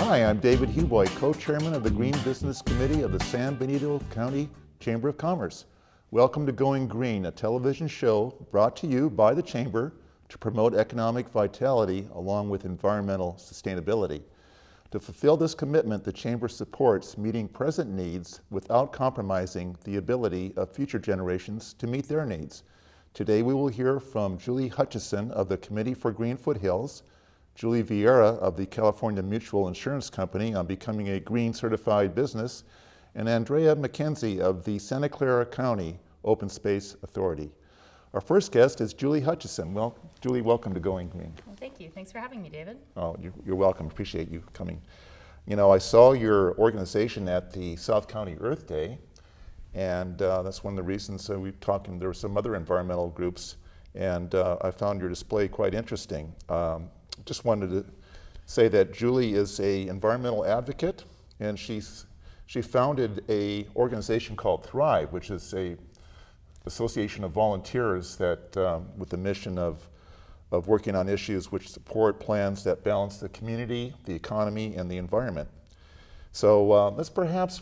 Hi, I'm David Huboi, co-chairman of the Green Business Committee of the San Benito County Chamber of Commerce. Welcome to Going Green, a television show brought to you by the Chamber to promote economic vitality along with environmental sustainability. To fulfill this commitment, the Chamber supports meeting present needs without compromising the ability of future generations to meet their needs. Today we will hear from Juli Hutcheson of the Committee for Green Foothills, Juli Vieira of the California Mutual Insurance Company on becoming a green certified business, and Andrea Mackenzie of the Santa Clara County Open Space Authority. Our first guest is Juli Hutcheson. Well, Juli, welcome to Going Green. Well, thank you. Thanks for having me, David. Oh, you're welcome. Appreciate you coming. You know, I saw your organization at the South County Earth Day, and that's one of the reasons we talked. There were some other environmental groups, and I found your display quite interesting. Just wanted to say that Juli is an environmental advocate, and she founded a organization called Thrive, which is a association of volunteers that with the mission of working on issues which support plans that balance the community, the economy, and the environment. So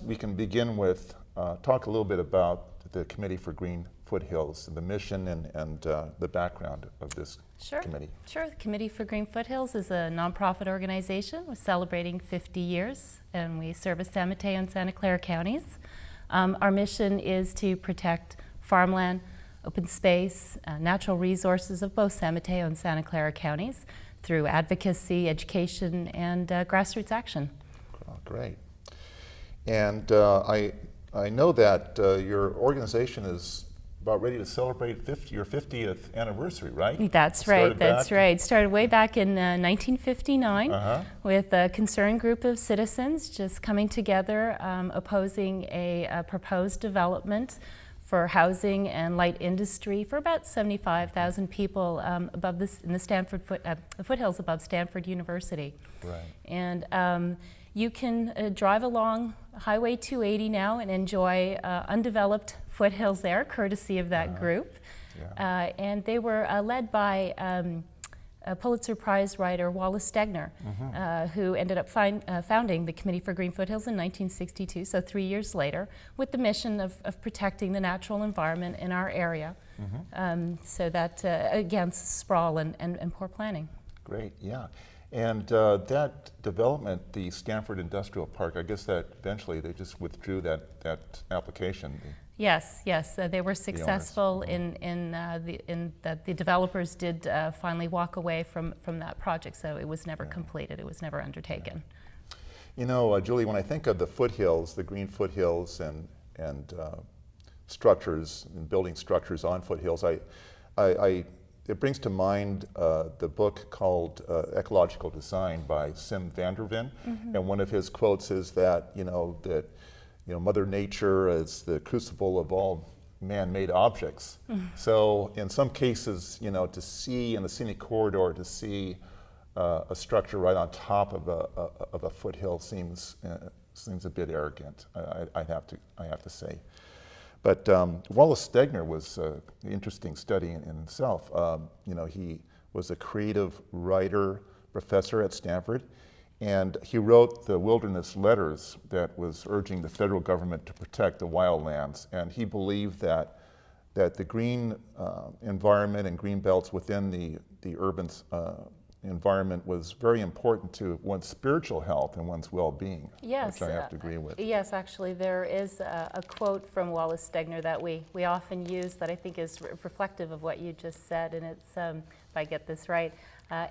we can begin with talk a little bit about the Committee for Green Foothills, the mission and the background of this committee. Sure. The Committee for Green Foothills is a nonprofit organization. We're celebrating 50 years, and we service San Mateo and Santa Clara counties. Our mission is to protect farmland, open space, natural resources of both San Mateo and Santa Clara counties through advocacy, education, and grassroots action. Oh, great. And I know that your organization is about ready to celebrate your 50th anniversary, right? That's right. Started way back in 1959 with a concerned group of citizens just coming together opposing a proposed development for housing and light industry for about 75,000 people above this in the foothills above Stanford University. Right. And you can drive along Highway 280 now and enjoy undeveloped foothills there, courtesy of that group. Yeah. And they were led by a Pulitzer Prize writer, Wallace Stegner, who ended up founding the Committee for Green Foothills in 1962, so 3 years later, with the mission of protecting the natural environment in our area, so that against sprawl and poor planning. Great, yeah. And that development, the Stanford Industrial Park, I guess that eventually they just withdrew that application. Yes, they were successful in that the developers did finally walk away from that project, so it was never completed, it was never undertaken. Yeah. You know, Juli, when I think of the foothills, the green foothills and structures and building structures on foothills, it brings to mind the book called Ecological Design by Sim van der Ven, and one of his quotes is that, Mother Nature is the crucible of all man-made objects. So in some cases, to see in the scenic corridor, to see a structure right on top of a foothill seems a bit arrogant, I have to say. But Wallace Stegner was an interesting study in himself. He was a creative writer, professor at Stanford, and he wrote the Wilderness Letters that was urging the federal government to protect the wildlands. And he believed that the green environment and green belts within the urban environment was very important to one's spiritual health and one's well-being, yes, which I have to agree with. Yes, actually, there is a quote from Wallace Stegner that we often use that I think is reflective of what you just said, and it's, if I get this right,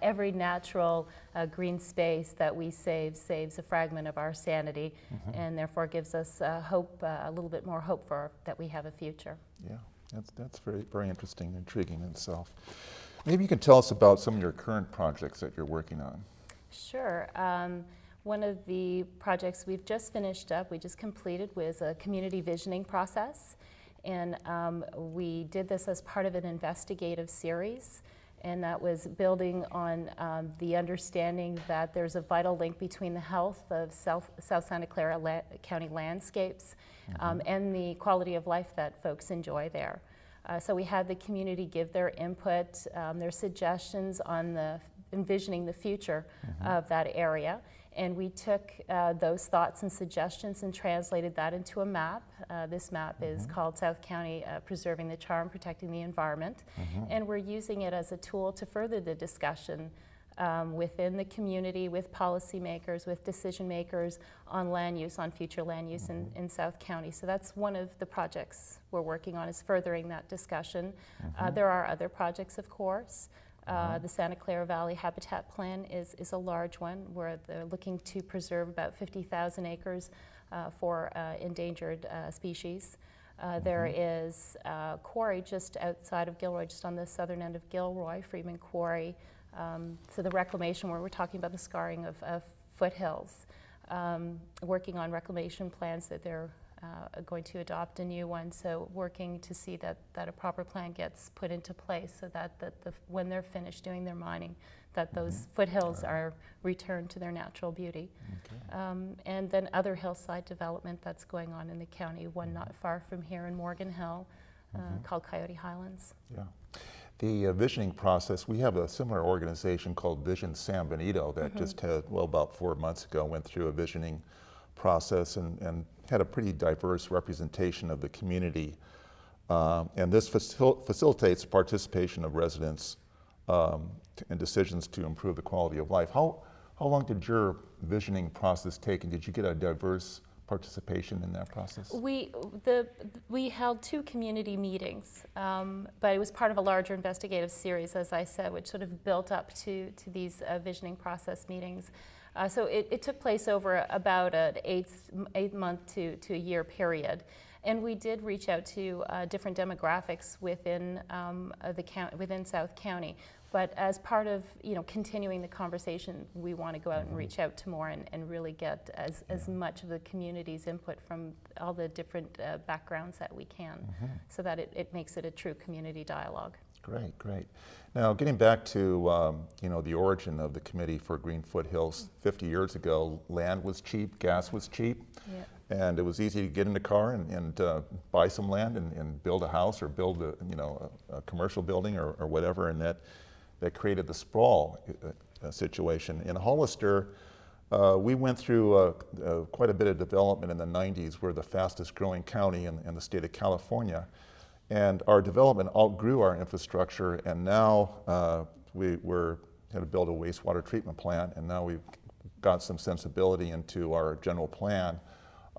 every natural green space that we save saves a fragment of our sanity, and therefore gives us hope, a little bit more hope that we have a future. Yeah, that's very, very interesting and intriguing in itself. Maybe you can tell us about some of your current projects that you're working on. Sure. One of the projects we've just finished up, we just completed, was a community visioning process. And we did this as part of an investigative series. And that was building on the understanding that there's a vital link between the health of South Santa Clara County landscapes and the quality of life that folks enjoy there. So we had the community give their input, their suggestions on the envisioning the future of that area. And we took those thoughts and suggestions and translated that into a map. This map is called South County Preserving the Charm, Protecting the Environment. And we're using it as a tool to further the discussion within the community, with policymakers, with decision makers on land use, on future land use in South County. So that's one of the projects we're working on, is furthering that discussion. There are other projects, of course. The Santa Clara Valley Habitat Plan is a large one, where they're looking to preserve about 50,000 acres for endangered species. There is a quarry just outside of Gilroy, just on the southern end of Gilroy, Freeman Quarry. So the reclamation, where we're talking about the scarring of foothills, working on reclamation plans that they're going to adopt a new one, so working to see that a proper plan gets put into place, so that when they're finished doing their mining, that those foothills are returned to their natural beauty. And then other hillside development that's going on in the county, one not far from here in Morgan Hill, called Coyote Highlands. Yeah. The visioning process, we have a similar organization called Vision San Benito that just had, well, about 4 months ago, went through a visioning process and had a pretty diverse representation of the community. And this facilitates participation of residents in decisions to improve the quality of life. How long did your visioning process take, and did you get a diverse participation in that process? We held 2 community meetings, but it was part of a larger investigative series, as I said, which sort of built up to these visioning process meetings. So it took place over about an 8-month to a year period. And we did reach out to different demographics within the county, within South County. But as part of continuing the conversation, we want to go out and reach out to more and really get as much of the community's input from all the different backgrounds that we can, so that it makes it a true community dialogue. Great, great. Now, getting back to the origin of the Committee for Green Foothills, 50 years ago, land was cheap, gas was cheap, and it was easy to get in the car and buy some land and build a house or build a commercial building or whatever, and that created the sprawl situation. In Hollister, we went through quite a bit of development in the 90s. We're the fastest growing county in the state of California. And our development outgrew our infrastructure, and now we're going to build a wastewater treatment plant, and now we've got some sensibility into our general plan,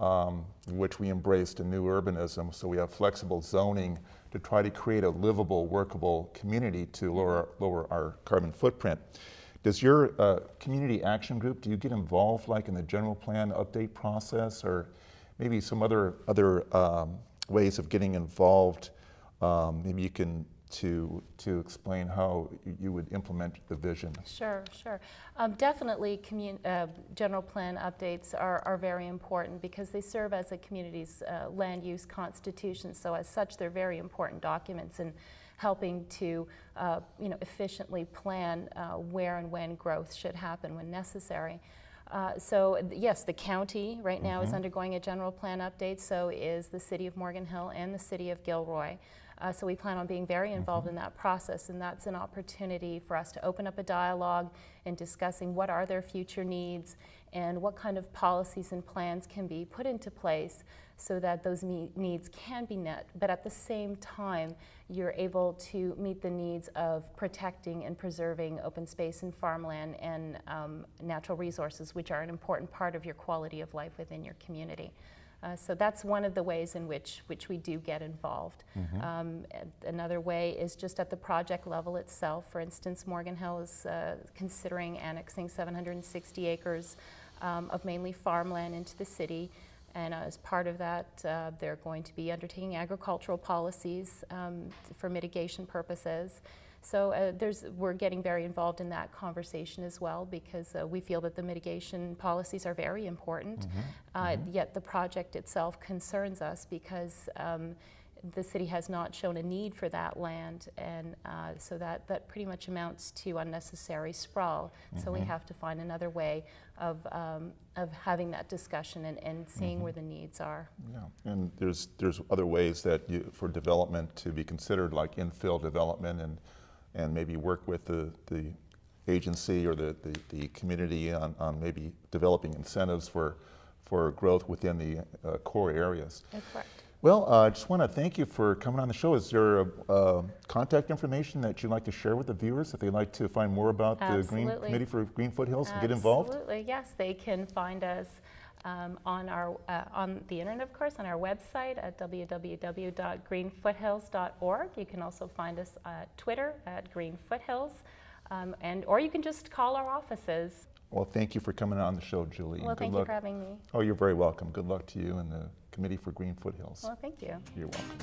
in which we embraced a new urbanism. So we have flexible zoning to try to create a livable, workable community to lower our carbon footprint. Does your community action group, do you get involved like in the general plan update process, or maybe some other ways of getting involved? Maybe you can to explain how you would implement the vision. Sure. Definitely general plan updates are very important because they serve as a community's land use constitution. So as such, they're very important documents in helping to efficiently plan where and when growth should happen when necessary. So yes, the county right now is undergoing a general plan update, so is the city of Morgan Hill and the city of Gilroy. So we plan on being very involved in that process, and that's an opportunity for us to open up a dialogue and discussing what are their future needs and what kind of policies and plans can be put into place so that those needs can be met, but at the same time you're able to meet the needs of protecting and preserving open space and farmland and natural resources, which are an important part of your quality of life within your community. So that's one of the ways in which we do get involved. Another way is just at the project level itself. For instance, Morgan Hill is considering annexing 760 acres of mainly farmland into the city. And as part of that, they're going to be undertaking agricultural policies for mitigation purposes. So we're getting very involved in that conversation as well because we feel that the mitigation policies are very important. Yet the project itself concerns us because the city has not shown a need for that land, and so that pretty much amounts to unnecessary sprawl. So we have to find another way of having that discussion and seeing where the needs are. Yeah, and there's other ways that for development to be considered, like infill development, and maybe work with the agency or the community on maybe developing incentives for growth within the core areas. That's correct. Well, I just want to thank you for coming on the show. Is there contact information that you'd like to share with the viewers if they'd like to find more about the Green Committee for Green Foothills and get involved? Absolutely, yes. They can find us on the internet, of course, on our website at www.greenfoothills.org. You can also find us at Twitter at Green Foothills, or you can just call our offices. Well, thank you for coming on the show, Julie. Well, thank you for having me. Oh, you're very welcome. Good luck to you and the Committee for Green Foothills. Well, thank you. You're welcome.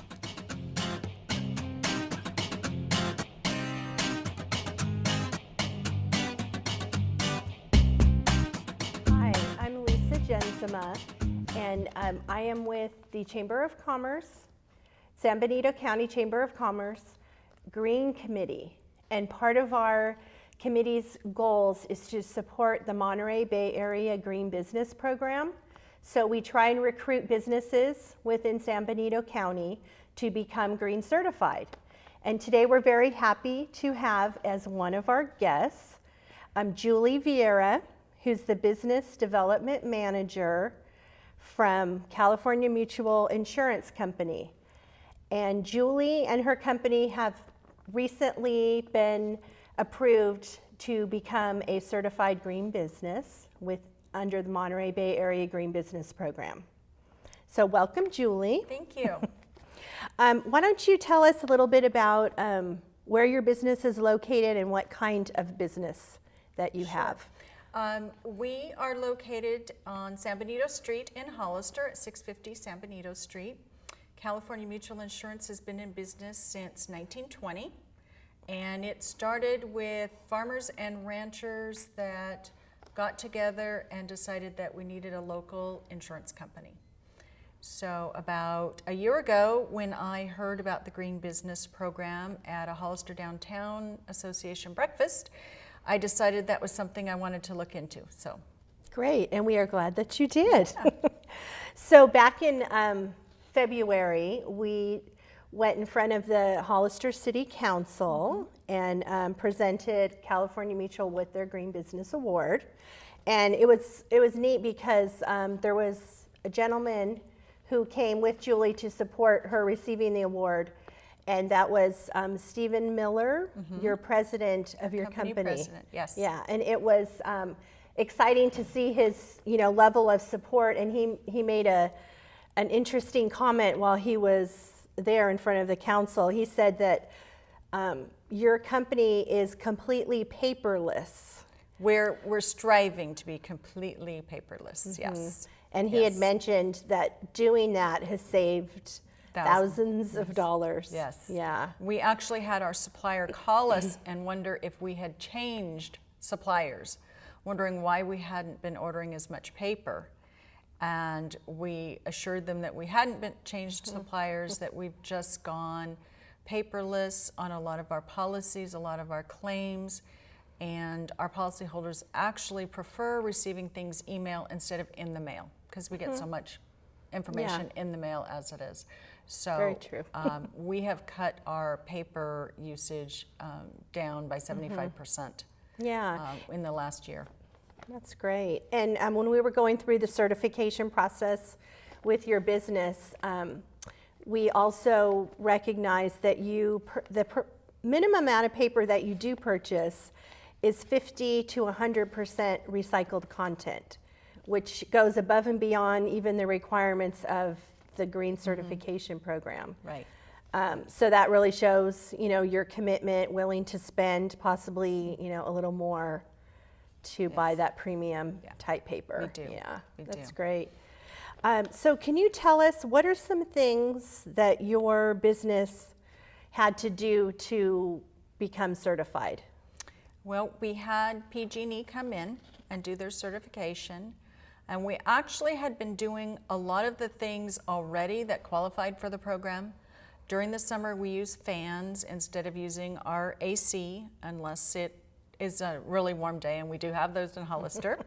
Hi, I'm Lisa Jensema, and I am with the Chamber of Commerce, San Benito County Chamber of Commerce, Green Committee. And part of our committee's goals is to support the Monterey Bay Area Green Business Program. So we try and recruit businesses within San Benito County to become green certified. And today we're very happy to have as one of our guests, Juli Vieira, who's the Business Development Manager from California Mutual Insurance Company. And Juli and her company have recently been approved to become a certified green business under the Monterey Bay Area Green Business Program. So welcome, Juli. Thank you. Why don't you tell us a little bit about where your business is located and what kind of business that you have? We are located on San Benito Street in Hollister at 650 San Benito Street. California Mutual Insurance has been in business since 1920, and it started with farmers and ranchers that got together and decided that we needed a local insurance company. So about a year ago, when I heard about the Green Business Program at a Hollister Downtown Association breakfast, I decided that was something I wanted to look into. So great, and we are glad that you did. Yeah. So back in February, we went in front of the Hollister City Council and presented California Mutual with their Green Business Award. And it was neat because there was a gentleman who came with Juli to support her receiving the award, and that was Stephen Miller, your president of your company. President, yes. Yeah, and it was exciting to see his level of support, and he made an interesting comment while he was there in front of the council. He said that your company is completely paperless. We're striving to be completely paperless, yes. And he had mentioned that doing that has saved thousands of dollars. Yes. Yeah. We actually had our supplier call us and wonder if we had changed suppliers, wondering why we hadn't been ordering as much paper. And we assured them that we hadn't been changed suppliers, that we've just gone paperless on a lot of our policies, a lot of our claims, and our policyholders actually prefer receiving things email instead of in the mail because we get so much information in the mail as it is. So very true. We have cut our paper usage down by 75% in the last year. That's great. And when we were going through the certification process with your business, we also recognized that the minimum amount of paper that you do purchase is 50 to 100% recycled content, which goes above and beyond even the requirements of the Green Certification Program. Right. So that really shows, your commitment, willing to spend possibly, a little more to buy that premium type paper. We do. Yeah, that's do. great. So can you tell us what are some things that your business had to do to become certified? Well, we had PG&E come in and do their certification, and we actually had been doing a lot of the things already that qualified for the program. During the summer, we use fans instead of using our AC, unless it is a really warm day, and we do have those in Hollister.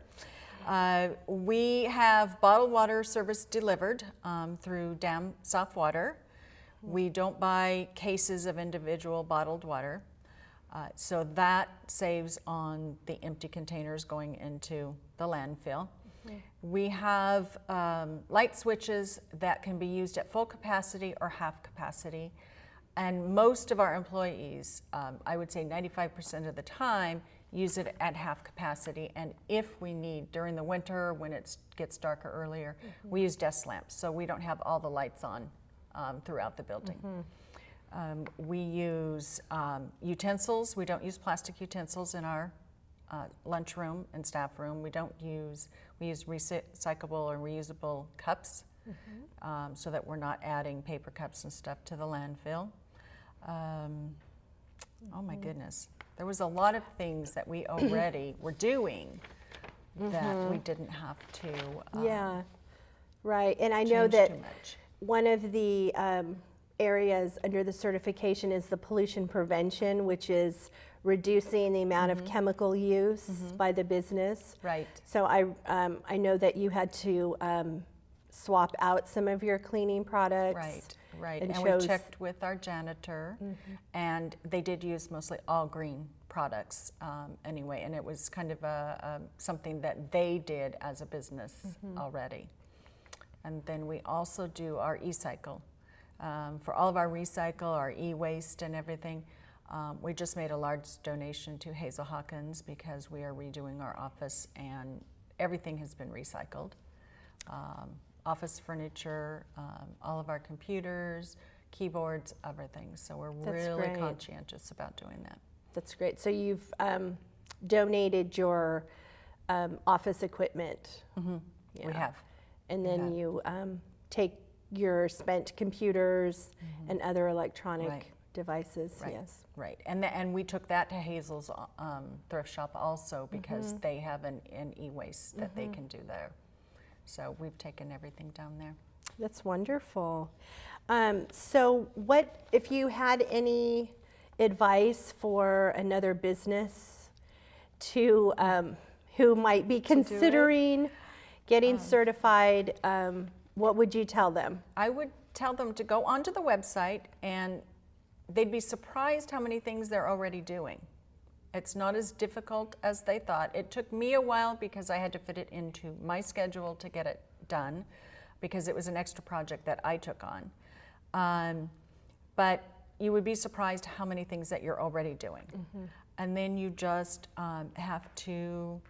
We have bottled water service delivered through Dam Soft Water. We don't buy cases of individual bottled water. So that saves on the empty containers going into the landfill. We have light switches that can be used at full capacity or half capacity. And most of our employees, I would say 95% of the time, use it at half capacity. And if we need, during the winter when it gets darker earlier, we use desk lamps. So we don't have all the lights on throughout the building. We use utensils. We don't use plastic utensils in our lunchroom and staff room. We use recyclable or reusable cups so that we're not adding paper cups and stuff to the landfill. Oh my goodness. There was a lot of things that we already were doing that we didn't have to Yeah, right. And I know change that too much. one of the areas under the certification is the pollution prevention, which is reducing the amount of chemical use by the business. Right. So I know that you had to swap out some of your cleaning products. Right. And And chose- we checked with our janitor, and they did use mostly all green products anyway, and it was kind of something that they did as a business already. And then we also do our e-cycle. For all of our recycle, our e-waste and everything, we just made a large donation to Hazel Hawkins because we are redoing our office and everything has been recycled. Office furniture, all of our computers, keyboards, everything. So we're That's really great. conscientious about doing that. That's great. So you've donated your office equipment. We have. And then you take your spent computers and other electronic Right. devices. Right. Yes. Right, and we took that to Hazel's thrift shop also because they have an e-waste that they can do there. So we've taken everything down there. That's wonderful. So what, if you had any advice for another business to, who might be considering getting certified, what would you tell them? I would tell them to go onto the website and they'd be surprised how many things they're already doing. It's not as difficult as they thought. It took me a while because I had to fit it into my schedule to get it done because it was an extra project that I took on. But you would be surprised how many things that you're already doing. And then you just have to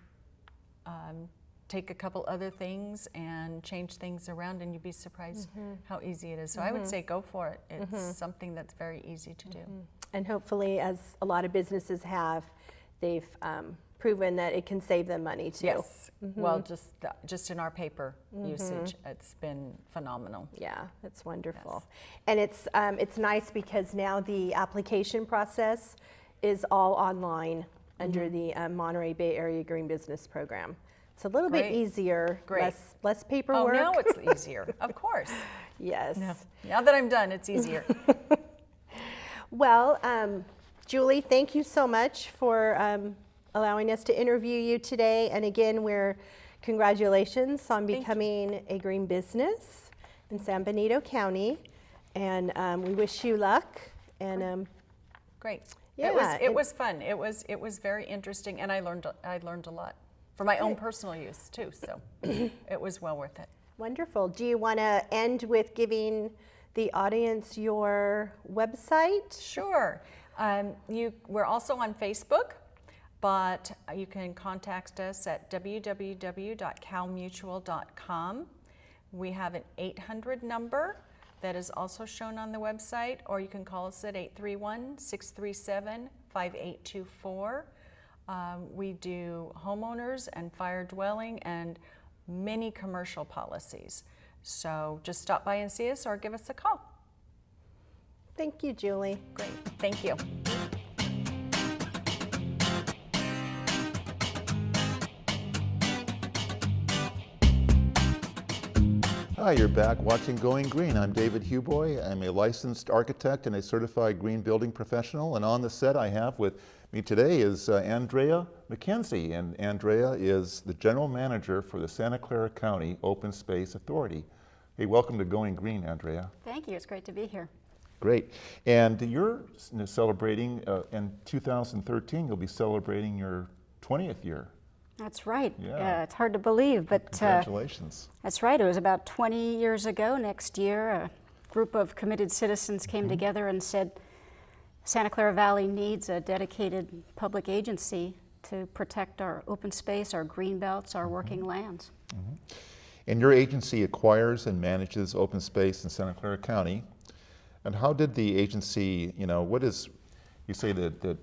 take a couple other things and change things around and you'd be surprised how easy it is. So I would say go for it. It's something that's very easy to do. And hopefully, as a lot of businesses have, they've proven that it can save them money too. Yes. Well, just in our paper usage, it's been phenomenal. Yeah, that's wonderful. And it's nice because now the application process is all online under the Monterey Bay Area Green Business Program. It's a little bit Great. easier, Great. less Oh, paperwork. now it's easier. Of course. Yes. Now that I'm done, it's easier. Well, Julie, thank you so much for allowing us to interview you today. And again, congratulations on becoming a green business in San Benito County. And we wish you luck. And Great. Yeah, It was fun. It was very interesting, and I learned a lot for my own personal use too. So it was well worth it. wonderful. Do you want to end with giving the audience your website? Sure. We're also on Facebook, but you can contact us at www.calmutual.com. We have an 800 number that is also shown on the website, or you can call us at 831-637-5824. We do homeowners and fire dwelling and many commercial policies. So just stop by and see us or give us a call. Thank you, Julie. Great. Thank you. Hi, you're back watching Going Green. I'm David Huboi. I'm a licensed architect and a certified green building professional. And on the set I have with me today is Andrea Mackenzie. And Andrea is the general manager for the Santa Clara County Open Space Authority. Hey, welcome to Going Green, Andrea. Thank you. It's great to be here. Great. And you're celebrating, in 2013, you'll be celebrating your 20th year. That's right. Yeah. It's hard to believe, but Congratulations. that's right. It was about 20 years ago next year. A group of committed citizens came together and said, Santa Clara Valley needs a dedicated public agency to protect our open space, our green belts, our working lands. And your agency acquires and manages open space in Santa Clara County. And how did the agency, you say that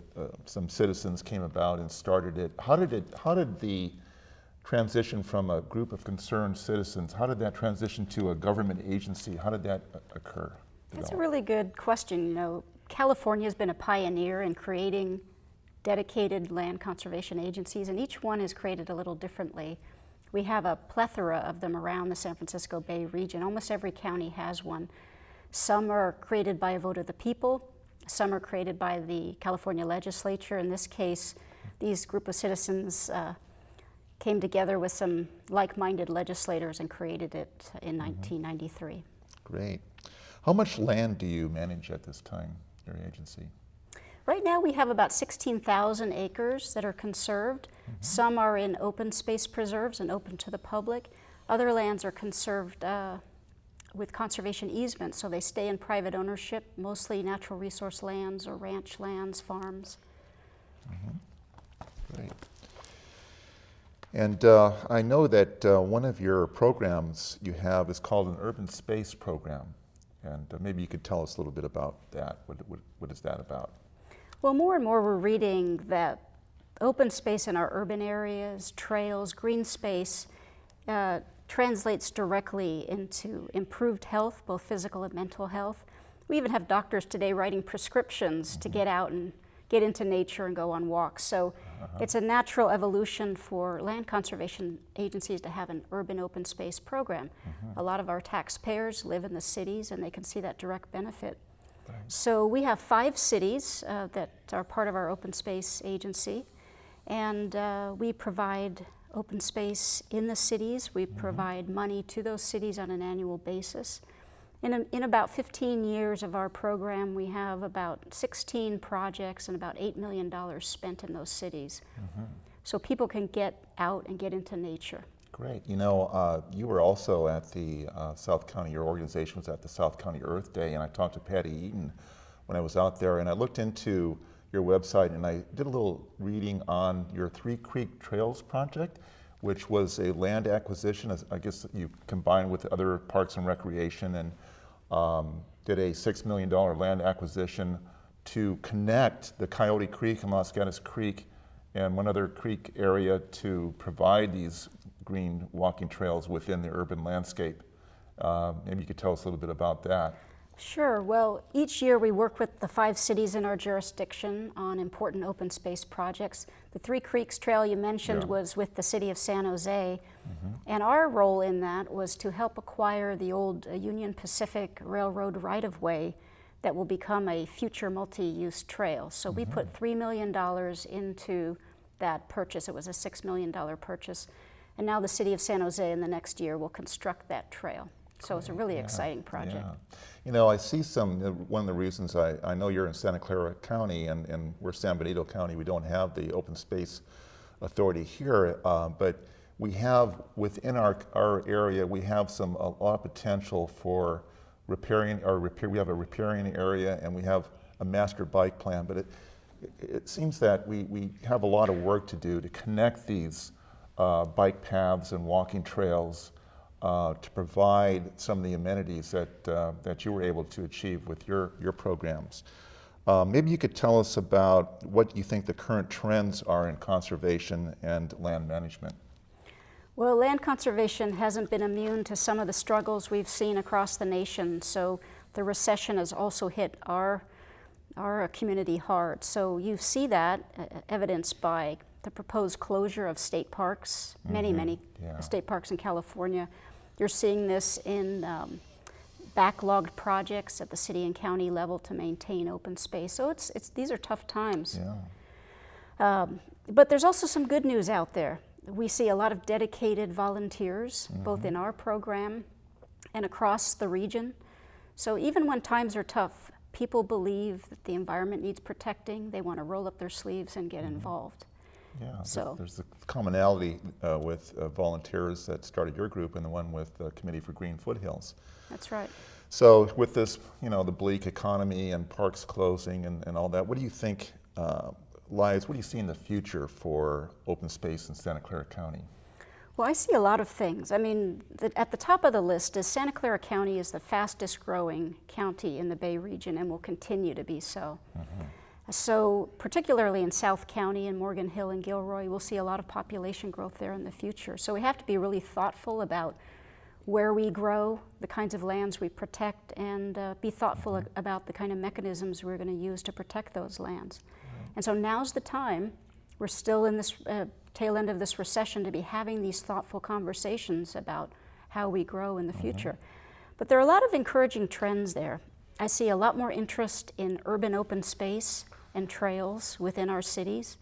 some citizens came about and started it. How did the transition from a group of concerned citizens, how did that transition to a government agency? How did that occur? That's a really good question. California has been a pioneer in creating dedicated land conservation agencies, and each one is created a little differently. We have a plethora of them around the San Francisco Bay region. Almost every county has one. Some are created by a vote of the people. Some are created by the California legislature. In this case, these group of citizens came together with some like-minded legislators and created it in 1993. Great. How much land do you manage at this time, your agency? Right now we have about 16,000 acres that are conserved. Some are in open space preserves and open to the public. Other lands are conserved with conservation easements, so they stay in private ownership, mostly natural resource lands or ranch lands, farms. Great. And I know that one of your programs you have is called an urban space program. And maybe you could tell us a little bit about that. What is that about? Well, more and more we're reading that open space in our urban areas, trails, green space, translates directly into improved health, both physical and mental health. We even have doctors today writing prescriptions to get out and get into nature and go on walks. So it's a natural evolution for land conservation agencies to have an urban open space program. A lot of our taxpayers live in the cities and they can see that direct benefit. Right. So we have 5 cities that are part of our open space agency, and we provide open space in the cities. We provide money to those cities on an annual basis. In about 15 years of our program, we have about 16 projects and about $8 million spent in those cities. So people can get out and get into nature. Great. You were also at the South County, your organization was at the South County Earth Day, and I talked to Patty Eaton when I was out there, and I looked into your website and I did a little reading on your Three Creek Trails project, which was a land acquisition. I guess you combined with other parks and recreation and did a $6 million land acquisition to connect the Coyote Creek and Los Gatos Creek and one other creek area to provide these green walking trails within the urban landscape. Maybe you could tell us a little bit about that. Sure. Well, each year we work with the 5 cities in our jurisdiction on important open space projects. The Three Creeks Trail you mentioned was with the city of San Jose, and our role in that was to help acquire the old Union Pacific Railroad right-of-way that will become a future multi-use trail. So we put $3 million into that purchase. It was a $6 million purchase. And now the city of San Jose in the next year will construct that trail. So it's a really exciting project. Yeah. I see one of the reasons I know you're in Santa Clara County and we're San Benito County, we don't have the open space authority here, but we have within our area, we have a lot of potential for repairing, we have a repairing area and we have a master bike plan, but it seems that we have a lot of work to do to connect these bike paths and walking trails to provide some of the amenities that you were able to achieve with your programs. Maybe you could tell us about what you think the current trends are in conservation and land management. Well, land conservation hasn't been immune to some of the struggles we've seen across the nation. So the recession has also hit our community hard. So you see that evidenced by the proposed closure of state parks, many state parks in California. You're seeing this in backlogged projects at the city and county level to maintain open space. So these are tough times. But there's also some good news out there. We see a lot of dedicated volunteers, both in our program and across the region. So even when times are tough, People believe that the environment needs protecting. They want to roll up their sleeves and get involved. Yeah, So there's a commonality with volunteers that started your group and the one with the Committee for Green Foothills. that's right. So with this, the bleak economy and parks closing and all that, what do you think what do you see in the future for open space in Santa Clara County? Well, I see a lot of things. I mean, at the top of the list is Santa Clara County is the fastest growing county in the Bay region and will continue to be so. So particularly in South County and Morgan Hill and Gilroy, we'll see a lot of population growth there in the future. So we have to be really thoughtful about where we grow, the kinds of lands we protect, and be thoughtful about the kind of mechanisms we're going to use to protect those lands. And so now's the time. We're still in this tail end of this recession to be having these thoughtful conversations about how we grow in the future. But there are a lot of encouraging trends there. I see a lot more interest in urban open space and trails within our cities.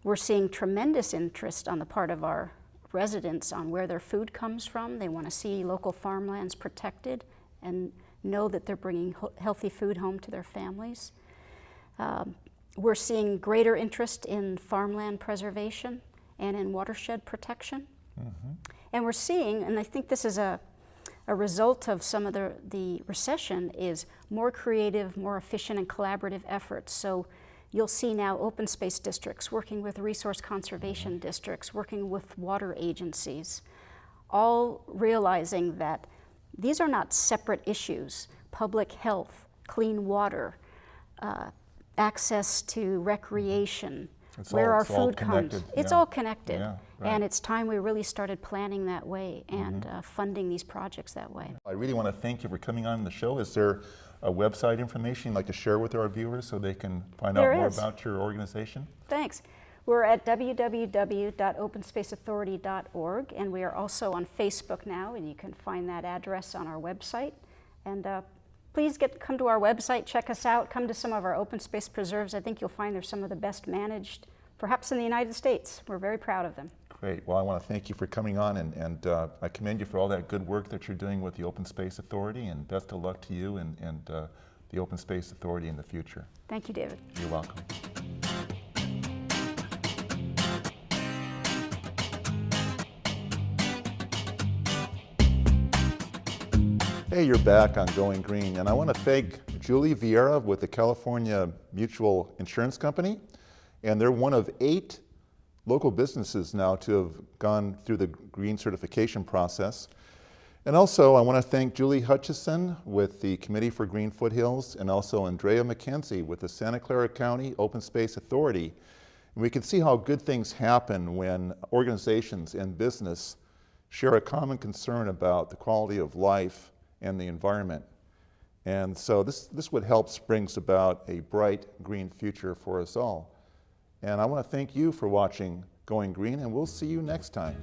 We're seeing tremendous interest on the part of our residents on where their food comes from. They want to see local farmlands protected and know that they're bringing healthy food home to their families. We're seeing greater interest in farmland preservation and in watershed protection. And we're seeing, and I think this is a result of some of the recession, is more creative, more efficient and collaborative efforts. So you'll see now open space districts working with resource conservation districts, working with water agencies, all realizing that these are not separate issues. Public health, clean water, access to recreation, where our food comes. It's all connected. Yeah, right. And it's time we really started planning that way and funding these projects that way. I really want to thank you for coming on the show. Is there a website information you'd like to share with our viewers so they can find out more about your organization? Thanks. We're at www.openspaceauthority.org, and we are also on Facebook now, and you can find that address on our website. And please come to our website, check us out, come to some of our open space preserves. I think you'll find they're some of the best managed, perhaps in the United States. We're very proud of them. Great. Well, I want to thank you for coming on, and I commend you for all that good work that you're doing with the Open Space Authority, and best of luck to you and the Open Space Authority in the future. Thank you, David. You're welcome. Hey, you're back on Going Green, and I want to thank Juli Vieira with the California Mutual Insurance Company, and they're one of 8 local businesses now to have gone through the green certification process. And also I want to thank Julie Hutcheson with the Committee for Green Foothills, and also Andrea Mackenzie with the Santa Clara County Open Space Authority. And we can see how good things happen when organizations and business share a common concern about the quality of life and the environment. And so this would help brings about a bright green future for us all. And I want to thank you for watching Going Green, and we'll see you next time.